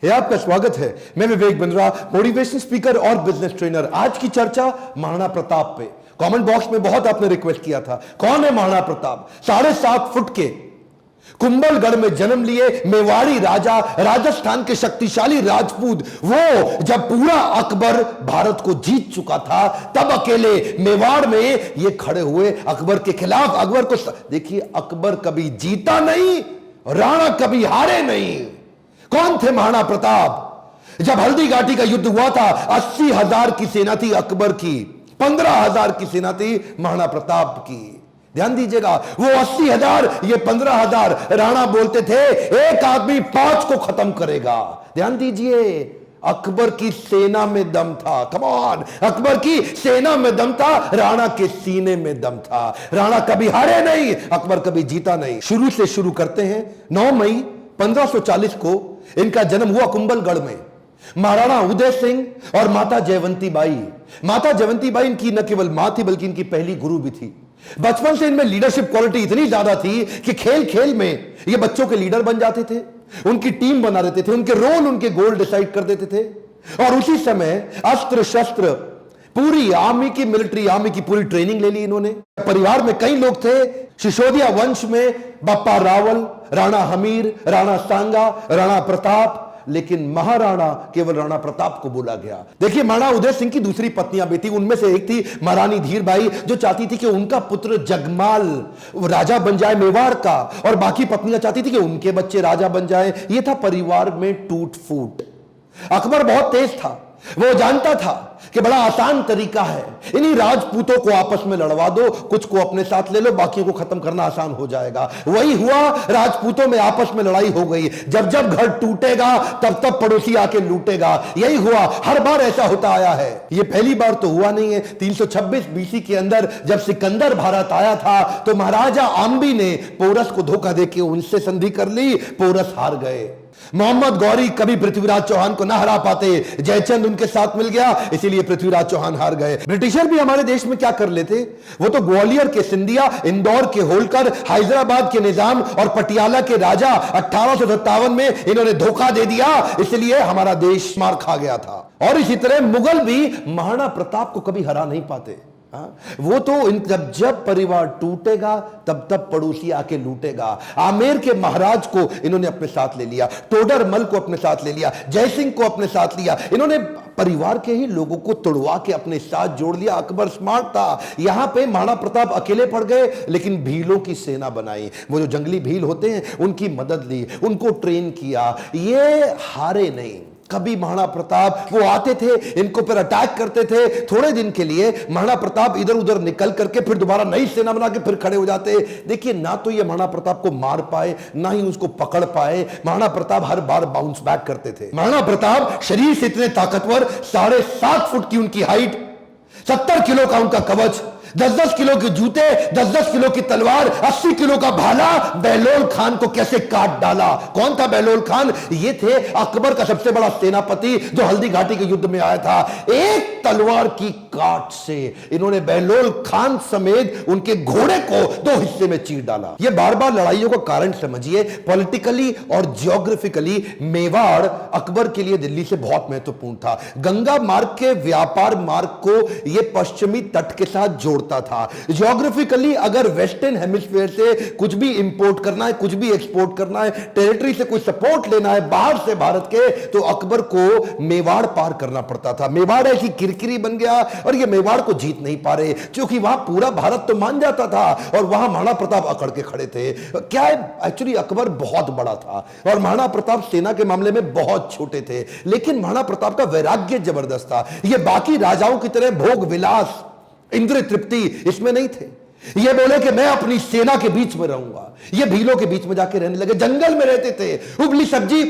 है आपका स्वागत है। मैं विवेक बिंद्रा, मोटिवेशन स्पीकर और बिजनेस ट्रेनर। आज की चर्चा महाराणा प्रताप पे। कमेंट बॉक्स में बहुत आपने रिक्वेस्ट किया था, कौन है महाराणा प्रताप? 7.5 फुट के कुंभलगढ़ में जन्म लिए मेवाड़ी राजा, राजस्थान के शक्तिशाली राजपूत। वो जब पूरा अकबर भारत को जीत चुका था, तब अकेले मेवाड़ में ये खड़े हुए अकबर के खिलाफ। अकबर को देखिए, अकबर कभी जीता नहीं, राणा कभी हारे नहीं। कौन थे महाराणा प्रताप? जब हल्दी घाटी का युद्ध हुआ था, 80,000 की सेना थी अकबर की, 15,000 की सेना थी महाराणा प्रताप की। ध्यान दीजिएगा, वो 80,000, ये 15,000। राणा बोलते थे एक आदमी 5 को खत्म करेगा। ध्यान दीजिए, अकबर की सेना में दम था। कम ऑन, अकबर की सेना में दम था, राणा के सीने में दम था। राणा कभी हारे नहीं, अकबर कभी जीता नहीं। शुरू से शुरू करते हैं। 9 मई 1540 को इनका जन्म हुआ कुंभलगढ़ में। महाराणा उदय सिंह और माता जयवंती बाई। माता जयवंती बाई इनकी न केवल मां थी, बल्कि इनकी पहली गुरु भी थी। बचपन से इनमें लीडरशिप क्वालिटी इतनी ज्यादा थी कि खेल खेल में ये बच्चों के लीडर बन जाते थे, उनकी टीम बना देते थे, उनके रोल, उनके गोल डिसाइड कर देते थे। और उसी समय अस्त्र शस्त्र, पूरी आर्मी की, मिलिट्री आर्मी की पूरी ट्रेनिंग ले ली इन्होंने। परिवार में कई लोग थे। सिसोदिया वंश में बप्पा रावल, राणा हमीर, राणा सांगा, राणा प्रताप, लेकिन महाराणा केवल राणा प्रताप को बोला गया। देखिए, महाराणा उदय सिंह की दूसरी पत्नियां भी थी। उनमें से एक थी महारानी धीरबाई, जो चाहती थी कि उनका पुत्र जगमाल राजा बन जाए मेवाड़ का, और बाकी पत्नियां चाहती थी कि उनके बच्चे राजा बन जाए। यह था परिवार में टूट फूट। अकबर बहुत तेज था, वो जानता था कि बड़ा आसान तरीका है, इन्हीं राजपूतों को आपस में लड़वा दो, कुछ को अपने साथ ले लो, बाकियों को खत्म करना आसान हो जाएगा। वही हुआ, राजपूतों में आपस में लड़ाई हो गई। जब जब घर टूटेगा, तब तब पड़ोसी आके लूटेगा। यही हुआ, हर बार ऐसा होता आया है। ये पहली बार तो हुआ नहीं है। 326 बीसी के अंदर जब सिकंदर भारत आया था, तो महाराजा आम्बी ने पोरस को धोखा देके उनसे संधि कर ली। पोरस हार गए। मोहम्मद गौरी कभी पृथ्वीराज चौहान को ना हरा पाते, जयचंद उनके साथ मिल गया, इसीलिए पृथ्वीराज चौहान हार गए। ब्रिटिशर भी हमारे देश में क्या कर लेते, वो तो ग्वालियर के सिंधिया, इंदौर के होलकर, हैदराबाद के निजाम और पटियाला के राजा 1857 में इन्होंने धोखा दे दिया, इसलिए हमारा देश मार खा गया था। और इसी तरह मुगल भी महाराणा प्रताप को कभी हरा नहीं पाते। वो तो जब परिवार टूटेगा, तब तब पड़ोसी आके लूटेगा। आमेर के महाराज को इन्होंने अपने साथ ले लिया, टोडरमल को अपने साथ ले लिया, जयसिंह को अपने साथ लिया। इन्होंने परिवार के ही लोगों को तोड़वा के अपने साथ जोड़ लिया। अकबर स्मार्ट था। यहां पे महाराणा प्रताप अकेले पड़ गए, लेकिन भीलों की सेना बनाई। वो जो जंगली भील होते हैं, उनकी मदद ली, उनको ट्रेन किया। ये हारे नहीं कभी। महाराणा प्रताप वो आते थे, इनको पर अटैक करते थे। थोड़े दिन के लिए महाराणा प्रताप इधर उधर निकल करके फिर दोबारा नई सेना बना के फिर खड़े हो जाते। देखिए, ना तो ये महाराणा प्रताप को मार पाए, ना ही उसको पकड़ पाए। महाराणा प्रताप हर बार बाउंस बैक करते थे। महाराणा प्रताप शरीर से इतने ताकतवर, 7.5 फुट की उनकी हाइट, 70 किलो का उनका कवच, 10-10 किलो के जूते, 10-10 किलो की तलवार, 80 किलो का भाला। बहलोल खान को कैसे काट डाला? कौन था बहलोल खान? ये थे अकबर का सबसे बड़ा सेनापति, जो हल्दी घाटी के युद्ध में आया था। एक तलवार की काट से इन्होंने बहलोल खान समेत उनके घोड़े को 2 हिस्से में चीर डाला। ये बार बार लड़ाइयों का कारण समझिए। पॉलिटिकली और जियोग्राफिकली मेवाड़ अकबर के लिए दिल्ली से बहुत महत्वपूर्ण था। गंगा मार्ग के व्यापार मार्ग को यह पश्चिमी तट के साथ जोड़ता था। जियोग्राफिकली अगर वेस्टर्न हेमिस्फीयर से कुछ भी इंपोर्ट करना है, कुछ भी एक्सपोर्ट करना है, टेरिटरी से कोई सपोर्ट लेना है बाहर से भारत के, तो अकबर को मेवाड़ पार करना पड़ता था। मेवाड़ ऐसी किरकिरी बन गया, और ये मेवाड़ को जीत नहीं पा रहे, क्योंकि वहां पूरा भारत तो मान जाता था, और वहां महाराणा प्रताप अकड़ के खड़े थे। क्या है, एक्चुअली अकबर बहुत बड़ा था, और महाराणा प्रताप सेना के मामले में बहुत छोटे थे। लेकिन महाराणा प्रताप का वैराग्य जबरदस्त था। ये बाकी राजाओं की तरह भोग विलास, इंद्रिय तृप्ति इसमें नहीं थे। ये बोले कि मैं अपनी सेना के बीच में रहूंगा। ये भीलों के बीच में जाके रहने लगे, जंगल में रहते थे। उबली सब्जी,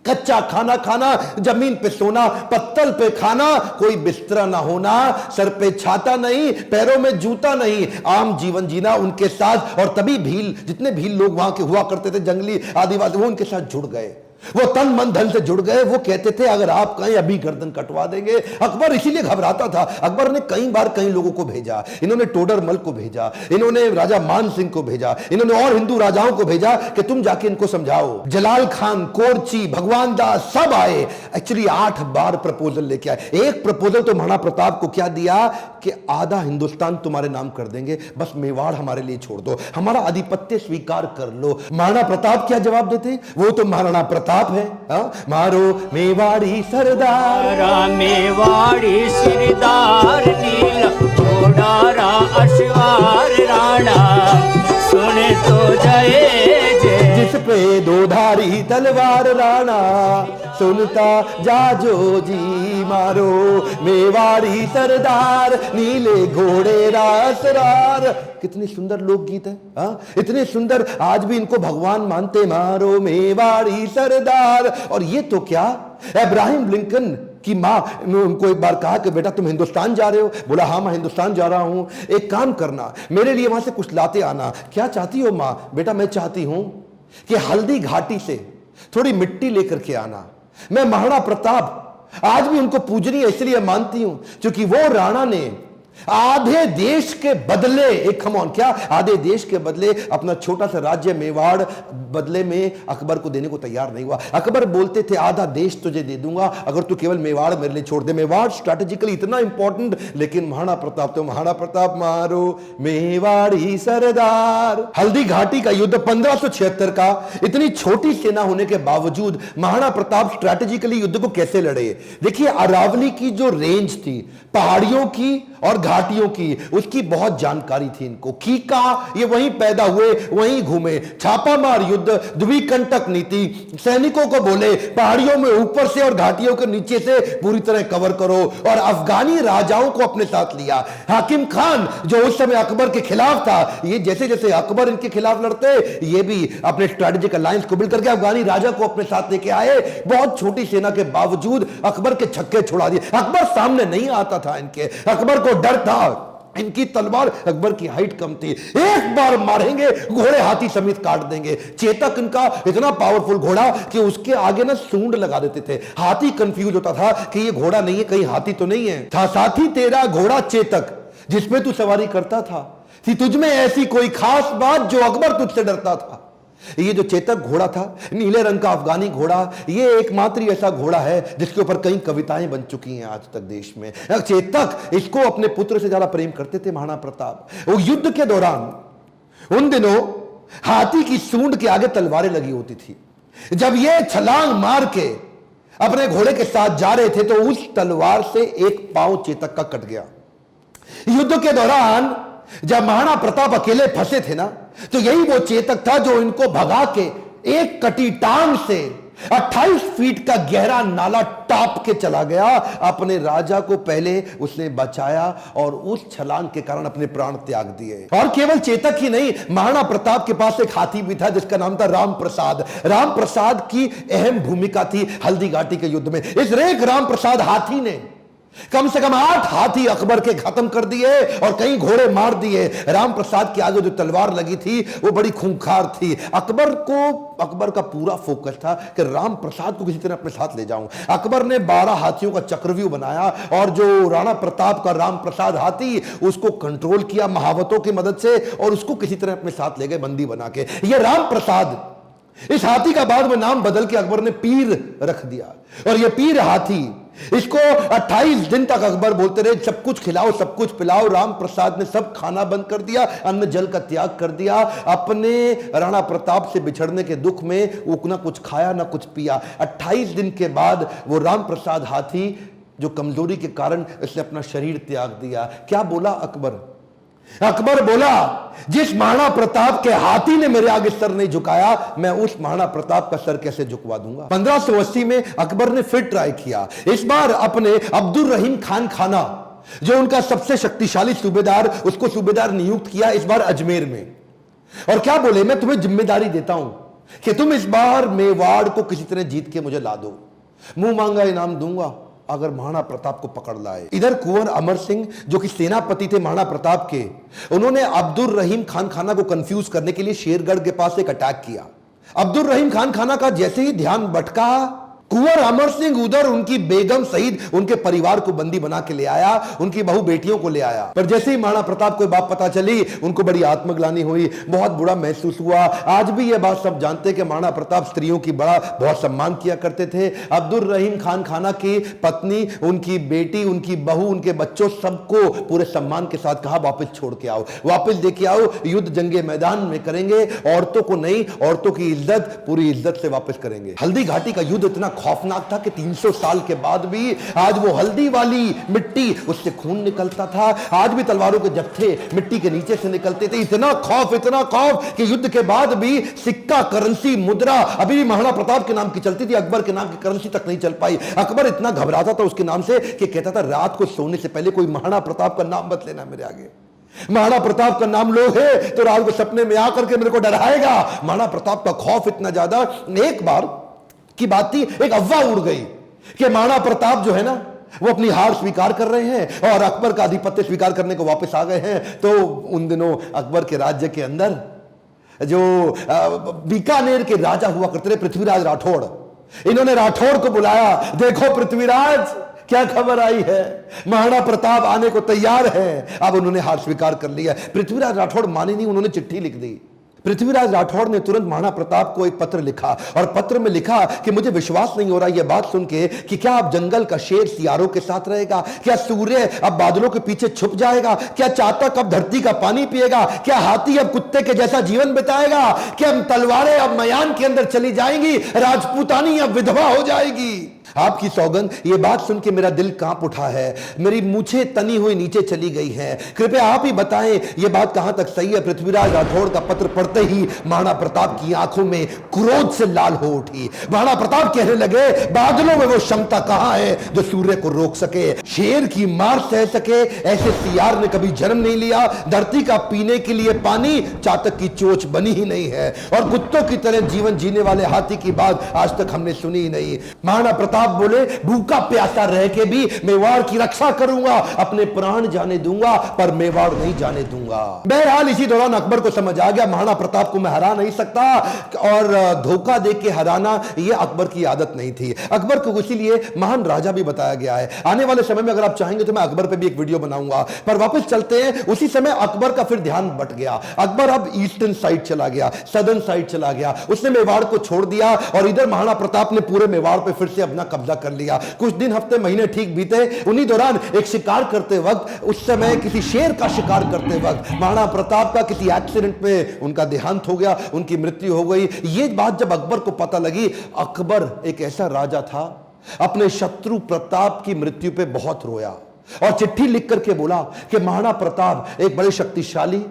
कच्चा खाना खाना, जमीन पे सोना, पत्तल पे खाना, कोई बिस्तरा ना होना, सर पे छाता नहीं, पैरों में जूता नहीं, आम जीवन जीना उनके साथ। और तभी भील, जितने भील लोग वहां के हुआ करते थे, जंगली आदिवासी, वो उनके साथ जुड़ गए। वो तन मन धन से जुड़ गए। वो कहते थे अगर आप कहें अभी गर्दन कटवा देंगे। अकबर इसीलिए घबराता था। अकबर ने कई बार कई लोगों को भेजा, इन्होंने टोडरमल को भेजा, इन्होंने राजा मान सिंह को भेजा, इन्होंने और हिंदू राजाओं को भेजा कि तुम जाके इनको समझाओ। जलाल खान, कोरची, भगवान दास सब आए। एक्चुअली 8 बार प्रपोजल लेके आए। एक प्रपोजल तो महाराणा प्रताप को क्या दिया कि आधा हिंदुस्तान तुम्हारे नाम कर देंगे, बस मेवाड़ हमारे लिए छोड़ दो, हमारा आधिपत्य स्वीकार कर लो। महाराणा प्रताप क्या जवाब देते? वो तो महाराणा प्रताप है। मारो मेवाड़ी सरदार, मेवाड़ी सिरदार, नील घोड़ा अश्वार राणा, सुने तो जय जय। जिस पे दो धारी तलवार राणा, सुनता जाजो जी। मारो मेवाड़ी सरदार, नीले घोड़े रासरार। कितनी सुंदर लोकगीत है। इतने सुंदर, आज भी इनको भगवान मानते। मारो मेवाड़ी सरदार। और ये तो क्या, अब्राहम लिंकन की माँ ने उनको एक बार कहा कि बेटा तुम हिंदुस्तान जा रहे हो? बोला हाँ मैं हिंदुस्तान जा रहा हूं, एक काम करना मेरे लिए वहां से कुछ लाते आना। क्या चाहती हो माँ? बेटा मैं चाहती हूं कि हल्दी घाटी से थोड़ी मिट्टी लेकर के आना। मैं महाराणा प्रताप आज भी उनको पूजनीय इसलिए मानती हूं क्योंकि वो राणा ने आधे देश के बदले, एक खमौन क्या, आधे देश के बदले अपना छोटा सा राज्य मेवाड़ बदले में अकबर को देने को तैयार नहीं हुआ। अकबर बोलते थे आधा देश तुझे दे दूंगा अगर तू केवल मेवाड़ मेरे लिए छोड़ दे। मेवाड़ स्ट्रैटेजिकली इतना इंपॉर्टेंट, लेकिन महाराणा प्रताप तो महाराणा प्रताप। मारो मेवाड़ी सरदार। हल्दी घाटी का युद्ध 1576 का, इतनी छोटी सेना होने के बावजूद महाराणा प्रताप स्ट्रैटेजिकली युद्ध को कैसे लड़े? देखिए अरावली की जो रेंज थी, पहाड़ियों की और घाटियों की, उसकी बहुत जानकारी थी इनको। कीका ये वहीं पैदा हुए, वहीं घूमे। छापामार युद्ध, द्विकंटक नीति, सैनिकों को बोले पहाड़ियों में ऊपर से और घाटियों के नीचे से पूरी तरह कवर करो। और अफगानी राजाओं को अपने साथ लिया। हाकिम खान जो उस समय अकबर के खिलाफ था, ये जैसे जैसे अकबर इनके खिलाफ लड़ते, ये भी अपने स्ट्रेटेजिक अलायंस को बिल्ड करके अफगानी राजा को अपने साथ लेके आए। बहुत छोटी सेना के बावजूद अकबर के छक्के छुड़ा दिए। अकबर सामने नहीं आता था इनके, अकबर को डर था। इनकी तलवार, अकबर की हाइट कम थी, एक बार मारेंगे घोड़े हाथी समेत काट देंगे। चेतक इनका इतना पावरफुल घोड़ा कि उसके आगे ना सूंड लगा देते थे। हाथी कंफ्यूज होता था कि ये घोड़ा नहीं है, कहीं हाथी तो नहीं है। था साथी तेरा घोड़ा चेतक, जिसमें तू सवारी करता था, थी तुझमें ऐसी कोई खास बात जो अकबर तुझसे डरता था। ये जो चेतक घोड़ा था, नीले रंग का अफगानी घोड़ा, ये एकमात्र ऐसा घोड़ा है जिसके ऊपर कई कविताएं बन चुकी हैं आज तक देश में। चेतक, इसको अपने पुत्र से ज्यादा प्रेम करते थे महाराणा प्रताप। वो युद्ध के दौरान उन दिनों हाथी की सूंड के आगे तलवारें लगी होती थी। जब ये छलांग मार के अपने घोड़े के साथ जा रहे थे तो उस तलवार से एक पांव चेतक का कट गया। युद्ध के दौरान जब महाराणा प्रताप अकेले फंसे थे ना, तो यही वो चेतक था जो इनको भगा के एक कटी टांग से 28 फीट का गहरा नाला टाप के चला गया। अपने राजा को पहले उसने बचाया और उस छलांग के कारण अपने प्राण त्याग दिए। और केवल चेतक ही नहीं, महाराणा प्रताप के पास एक हाथी भी था जिसका नाम था राम प्रसाद। राम प्रसाद की अहम भूमिका थी हल्दी घाटी के युद्ध में। इस रेख राम प्रसाद हाथी ने कम से कम 8 हाथी अकबर के खत्म कर दिए और कई घोड़े मार दिए। राम प्रसाद के आगे जो तलवार लगी थी वो बड़ी खूंखार थी। अकबर का पूरा फोकस था कि राम प्रसाद को किसी तरह अपने साथ ले जाऊं। अकबर ने 12 हाथियों का चक्रव्यूह बनाया और जो राणा प्रताप का राम प्रसाद हाथी, उसको कंट्रोल किया महावतों की मदद से और उसको किसी तरह अपने साथ ले गए बंदी बना के। ये राम प्रसाद, इस हाथी का बाद में नाम बदल के अकबर ने पीर रख दिया। और ये पीर हाथी, इसको 28 दिन तक अकबर बोलते रहे सब कुछ खिलाओ सब कुछ पिलाओ। राम प्रसाद ने सब खाना बंद कर दिया, अन्न जल का त्याग कर दिया। अपने राणा प्रताप से बिछड़ने के दुख में वो ना कुछ खाया ना कुछ पिया। 28 दिन के बाद वो राम प्रसाद हाथी जो कमजोरी के कारण इसने अपना शरीर त्याग दिया। क्या बोला अकबर? अकबर बोला जिस महाराणा प्रताप के हाथी ने मेरे आगे सर नहीं झुकाया, मैं उस महाराणा प्रताप का सर कैसे झुकवा दूंगा। 1580 में अकबर ने फिर ट्राई किया। इस बार अपने अब्दुल रहीम खान खाना, जो उनका सबसे शक्तिशाली सूबेदार, उसको सूबेदार नियुक्त किया इस बार अजमेर में। और क्या बोले, मैं तुम्हें जिम्मेदारी देता हूं कि तुम इस बार मेवाड़ को किसी तरह जीत के मुझे ला दो, मुंह मांगा इनाम दूंगा अगर महाराणा प्रताप को पकड़ लाए। इधर कुंवर अमर सिंह जो कि सेनापति थे महाराणा प्रताप के, उन्होंने अब्दुल रहीम खान खाना को कंफ्यूज करने के लिए शेरगढ़ के पास एक अटैक किया। अब्दुल रहीम खान खाना का जैसे ही ध्यान भटका, कुंवर अमर सिंह उधर उनकी बेगम सहित उनके परिवार को बंदी बना के ले आया, उनकी बहू बेटियों को ले आया। पर जैसे ही महाराणा प्रताप को बात पता चली, उनको बड़ी आत्मग्लानि हुई, बहुत बुरा महसूस हुआ। आज भी यह बात सब जानते हैं कि महाराणा प्रताप स्त्रियों की बहुत सम्मान किया करते थे। अब्दुल रहीम खान खाना की पत्नी, उनकी बेटी, उनकी बहू, उनके बच्चों, सबको पूरे सम्मान के साथ कहा वापस छोड़ के आओ, वापस लेके आओ, युद्ध जंगे मैदान में करेंगे, औरतों को नहीं, औरतों की इज्जत पूरी इज्जत से वापस करेंगे। हल्दी घाटी का युद्ध इतना खौफनाक था कि 300 साल के बाद भी आज वो हल्दी वाली मिट्टी, उससे खून निकलता था। आज भी तलवारों के जत्थे मिट्टी के नीचे से निकलते थे। इतना खौफ कि युद्ध के बाद भी सिक्का, करेंसी, मुद्रा अभी भी महाराणा प्रताप के नाम की चलती थी, अकबर के नाम की करेंसी तक नहीं चल पाई। अकबर इतना घबराता था उसके नाम से कि कहता था रात को सोने से पहले कोई महाराणा प्रताप का नाम मत लेना मेरे आगे। महाराणा प्रताप का नाम लो है तो रात को सपने में आकर के मेरे को डराएगा। महाराणा प्रताप का खौफ इतना ज्यादा। एक बार की बात थी, एक अफवाह उड़ गई कि महाराणा प्रताप जो है ना, वो अपनी हार स्वीकार कर रहे हैं और अकबर का आधिपत्य स्वीकार करने को वापस आ गए हैं। तो उन दिनों अकबर के राज्य के अंदर जो बीकानेर के राजा हुआ करते थे, पृथ्वीराज राठौड़, इन्होंने राठौड़ को बुलाया। देखो पृथ्वीराज, क्या खबर आई है, महाराणा प्रताप आने को तैयार है। अब उन्होंने हार स्वीकार कर लिया। पृथ्वीराज राठौड़ माने नहीं, उन्होंने चिट्ठी लिख दी। पृथ्वीराज राठौड़ ने तुरंत महाराणा प्रताप को एक पत्र लिखा और पत्र में लिखा कि मुझे विश्वास नहीं हो रहा यह बात सुन के कि क्या अब जंगल का शेर सियारों के साथ रहेगा, क्या सूर्य अब बादलों के पीछे छुप जाएगा, क्या चातक अब धरती का पानी पिएगा, क्या हाथी अब कुत्ते के जैसा जीवन बिताएगा, क्या तलवारें अब मयान के अंदर चली जाएंगी, राजपूतानी अब विधवा हो जाएगी। आपकी सौगंध, ये बात सुन के मेरा दिल कांप उठा है, मेरी मूछें तनी हुई नीचे चली गई हैं। कृपया आप ही बताएं ये बात कहां तक सही है। पृथ्वीराज राठौड़ का पत्र पढ़ते ही महाराणा प्रताप की आंखों में क्रोध से लाल हो उठी। महाराणा प्रताप कहने लगे, बादलों में वो क्षमता कहां है जो सूर्य को रोक सके, शेर की मार सह सके, ऐसे सियार ने कभी जन्म नहीं लिया। धरती का पीने के लिए पानी चातक की चोंच बनी ही नहीं है और कुत्तों की तरह जीवन जीने वाले हाथी की बात आज तक हमने सुनी ही नहीं। महाराणा प्रताप बोले, भूखा प्यासा रह के भी मेवाड़ की रक्षा करूंगा, अपने प्राण जाने दूंगा पर मेवाड़ नहीं जाने दूंगा। बहरहाल इसी दौरान अकबर को समझ आ गया महाराणा प्रताप को मैं हरा नहीं सकता और धोखा दे के हराना यह अकबर की आदत नहीं थी। अकबर को इसीलिए महान राजा भी बताया गया है। आने वाले समय में अगर आप चाहेंगे तो मैं अकबर पे भी एक वीडियो बनाऊंगा। पर वापस चलते हैं, उसी समय अकबर का फिर ध्यान बट गया। अकबर अब ईस्टर्न साइड चला गया, सदर्न साइड चला गया, उसने मेवाड़ को छोड़ दिया और इधर महाराणा प्रताप ने पूरे मेवाड़ पे फिर से अपना कब्जा कर लिया। कुछ दिन, हफ्ते, महीने ठीक बीते। उन्हीं दौरान एक शिकार करते वक्त, उस समय किसी शेर का शिकार करते वक्त महाराणा प्रताप का किसी एक्सीडेंट में उनका देहांत हो गया, उनकी मृत्यु हो गई। ये बात जब अकबर को पता लगी, अकबर एक ऐसा राजा था, अपने शत्रु प्रताप की मृत्यु पे बहुत रोया और चिट्ठी लिख करके बोला कि महाराणा प्रताप एक बड़े शक्तिशाली,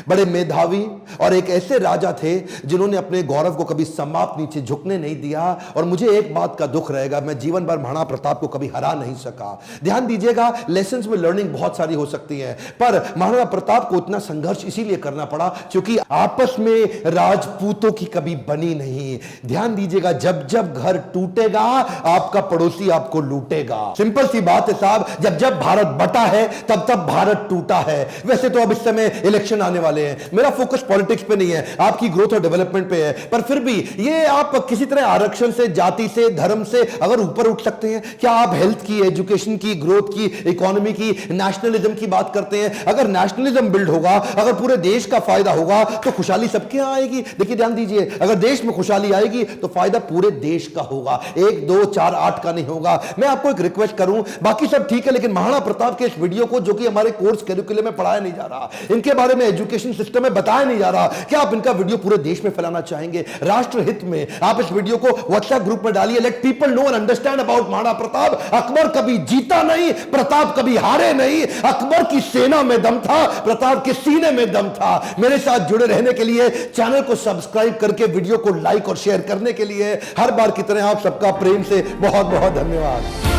बड़े मेधावी और एक ऐसे राजा थे जिन्होंने अपने गौरव को कभी समाप्त नीचे झुकने नहीं दिया और मुझे एक बात का दुख रहेगा, मैं जीवन भर महाराणा प्रताप को कभी हरा नहीं सका। ध्यान दीजिएगा, लेसन्स में लर्निंग बहुत सारी हो सकती है, पर महाराणा प्रताप को इतना संघर्ष इसीलिए करना पड़ा क्योंकि आपस में राजपूतों की कभी बनी नहीं। ध्यान दीजिएगा, जब जब घर टूटेगा आपका पड़ोसी आपको लूटेगा। सिंपल सी बात है साहब, जब जब भारत बटा है तब तब भारत टूटा है। वैसे तो अब इस समय इलेक्शन आने वाले हैं, मेरा फोकस पॉलिटिक्स पे नहीं है, आपकी ग्रोथ और डेवलपमेंट पे है, पर फिर भी ये आप किसी तरह आरक्षण से, जाति से, धर्म से अगर ऊपर उठ सकते हैं, क्या आप हेल्थ की, एजुकेशन की, ग्रोथ की, इकोनॉमी की, नेशनलिज्म की बात करते हैं? अगर नेशनलिज्म बिल्ड होगा, अगर पूरे देश का फायदा होगा तो खुशहाली सबके यहां आएगी। देखिए ध्यान दीजिए, अगर देश में खुशहाली आएगी तो फायदा पूरे देश का होगा, 1, 2, 4, 8 का नहीं होगा। मैं आपको एक रिक्वेस्ट करूं, बाकी सब ठीक है, लेकिन महाराणा प्रताप के इस वीडियो को, जो कि हमारे कोर्स कैरिकुलम में पढ़ाया नहीं जा रहा, इनके बारे में एजुकेशन सिस्टम में बताया नहीं जा रहा, क्या आप इनका वीडियो पूरे देश में फैलाना चाहेंगे? राष्ट्र हित में आप इस वीडियो को व्हाट्सएप ग्रुप में डालिए, let people know and understand about Maharana Pratap. Akbar कभी जीता नहीं, प्रताप कभी हारे नहीं। अकबर की सेना में दम था, प्रताप के सीने में दम था। मेरे साथ जुड़े रहने के लिए, चैनल को सब्सक्राइब करके वीडियो को लाइक और शेयर करने के लिए हर बार की तरह आप सबका प्रेम से बहुत बहुत धन्यवाद।